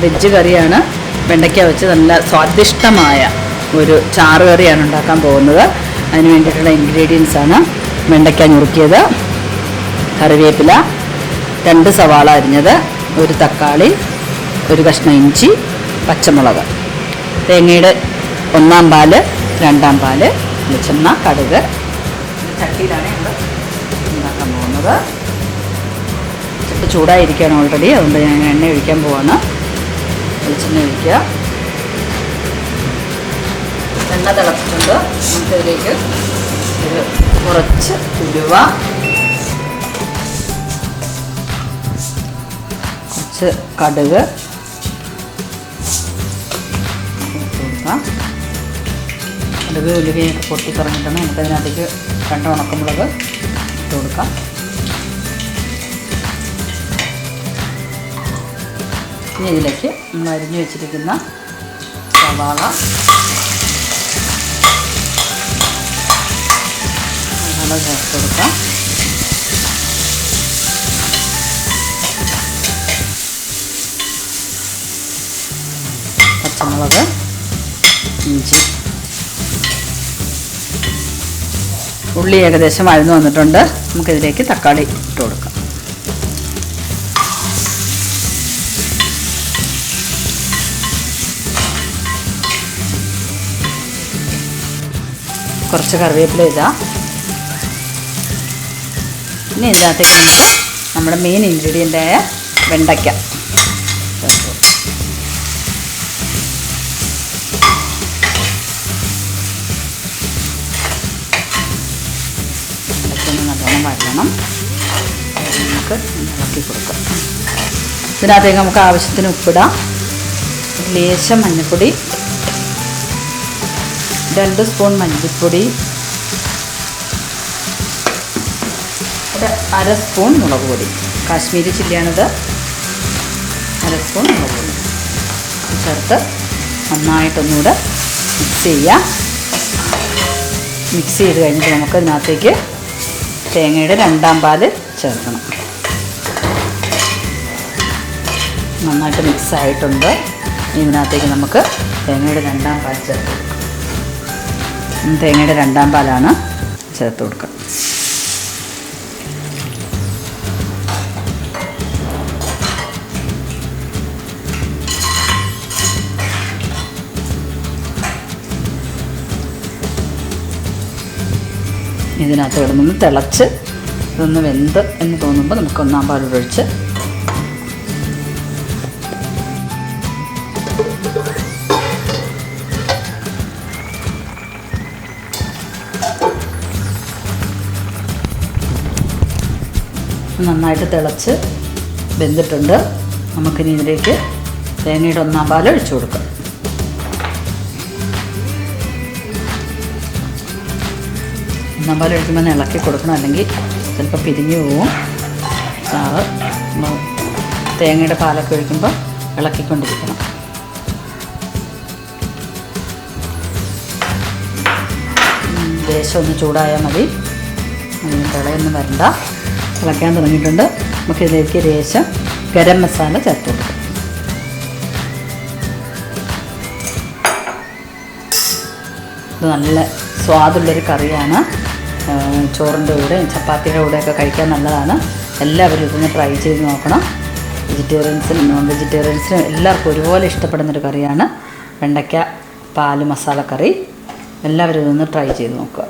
Veg കറിയാണ്. വെണ്ടയ്ക്ക വെച്ച് നല്ല സ്വാദിഷ്ടമായ ഒരു ചാറ് കറിയാണ് ഉണ്ടാക്കാൻ പോകുന്നത്. അതിന് വേണ്ടിയിട്ടുള്ള ഇൻഗ്രീഡിയൻസാണ് വെണ്ടയ്ക്ക ഞുറുക്കിയത്, കറിവേപ്പില, 2 സവാള അരിഞ്ഞത്, 1 തക്കാളി, 1 കഷ്ണം ഇഞ്ചി, പച്ചമുളക്, തേങ്ങയുടെ 1-ാം പാല്, 2-ാം പാല്, വെളിച്ചെണ്ണ, കടുക്. ചട്ടിയിലാണ് ഞങ്ങൾ ഉണ്ടാക്കാൻ പോകുന്നത്. ചട്ടി ചൂടായിരിക്കുകയാണ് ഓൾറെഡി, അതുകൊണ്ട് ഞാൻ എണ്ണ ഒഴിക്കാൻ പോവാണ്. വെളിച്ചെണ്ണ ഒഴിക്കുക. എണ്ണ തിളച്ചിട്ടുണ്ട്. നമുക്കതിലേക്ക് കുറച്ച് ഉലുവ, കുറച്ച് കടുക് കൊടുക്കാം. കടുക് ഉലുവയൊക്കെ പൊട്ടിക്കറങ്ങിയിട്ടാണ് നമുക്കതിനകത്തേക്ക് 2 ഉണക്കമുളക് ഇട്ട് കൊടുക്കാം. ഇനി ഇതിലേക്ക് നമ്മൾ അരിഞ്ഞു വെച്ചിരിക്കുന്ന സവാള, ചേർത്ത് കൊടുക്കാം. പച്ചമുളക്, ഇഞ്ചി, ഉള്ളി ഏകദേശം വഴന്നു വന്നിട്ടുണ്ട്. നമുക്കിതിലേക്ക് തക്കാളി ഇട്ട് കൊടുക്കാം. കുറച്ച് കറിവേപ്പില ഇടാം. ഇനി ഇതിനകത്തേക്ക് നമുക്ക് നമ്മുടെ മെയിൻ ഇൻഗ്രീഡിയൻ്റായ വെണ്ടയ്ക്ക ചേർത്ത് കൊടുക്കാം. നല്ലോണം വഴണം. നമുക്ക് ഇളക്കി കൊടുക്കാം. ഇതിനകത്തേക്ക് നമുക്ക് ആവശ്യത്തിന് ഉപ്പിടാം. ലേശം മഞ്ഞൾപ്പൊടി, 2 സ്പൂൺ മല്ലിപ്പൊടി, 1/2 സ്പൂൺ മുളക് പൊടി. കാശ്മീരി ചില്ലിയാണിത്. 1/2 സ്പൂൺ മുളക് പൊടി ചേർത്ത് നന്നായിട്ടൊന്നുകൂടെ മിക്സ് ചെയ്യുക. മിക്സ് ചെയ്ത് കഴിഞ്ഞിട്ട് നമുക്ക് ഇതിനകത്തേക്ക് തേങ്ങയുടെ 2-ാം പാല് ചേർക്കണം. നന്നായിട്ട് മിക്സ് ആയിട്ടുണ്ട്. ഇതിനകത്തേക്ക് നമുക്ക് തേങ്ങയുടെ 2-ാം പാൽ ചേർത്ത് കൊടുക്കാം. തേങ്ങയുടെ 2-ാം പാലാണ് ചേർത്ത് കൊടുക്കുക. ഇതിനകത്ത് കിടന്നൊന്ന് തിളച്ച് ഇതൊന്ന് വെന്ത് എന്ന് തോന്നുമ്പോൾ നമുക്ക് 1-ാം പാൽ ഒഴിച്ച് നന്നായിട്ട് തിളച്ച് വെന്തിട്ടുണ്ട്. നമുക്കിനി ഇതിലേക്ക് തേങ്ങയുടെ 1-ാം പാൽ ഒഴിച്ചു കൊടുക്കാം. ഒന്നാം പാൽ ഒഴിക്കുമ്പോൾ ഇളക്കി കൊടുക്കണം, അല്ലെങ്കിൽ ചിലപ്പോൾ പിരിഞ്ഞു പോവും. ചാറ് തേങ്ങയുടെ പാലൊക്കെ ഒഴിക്കുമ്പോൾ ഇളക്കിക്കൊണ്ടിരിക്കണം. ലേശം ഒന്ന് ചൂടായാൽ മതി. തിളയൊന്നും വരണ്ട. തിളയ്ക്കാൻ തുടങ്ങിയിട്ടുണ്ട്. നമുക്കിതിലേക്ക് ലേശം ഗരം മസാല ചേർത്ത് കൊടുക്കാം. ഇത് നല്ല സ്വാദുള്ളൊരു കറിയാണ്. ചോറിൻ്റെ കൂടെയും ചപ്പാത്തിയുടെ കൂടെയൊക്കെ കഴിക്കാൻ നല്ലതാണ്. എല്ലാവരും ഇതൊന്ന് ട്രൈ ചെയ്ത് നോക്കണം. വെജിറ്റേറിയൻസിനും നോൺ വെജിറ്റേറിയൻസിനും എല്ലാവർക്കും ഒരുപോലെ ഇഷ്ടപ്പെടുന്നൊരു കറിയാണ് വെണ്ടയ്ക്ക പാല് മസാല കറി. എല്ലാവരും ഇതൊന്ന് ട്രൈ ചെയ്ത് നോക്കുക.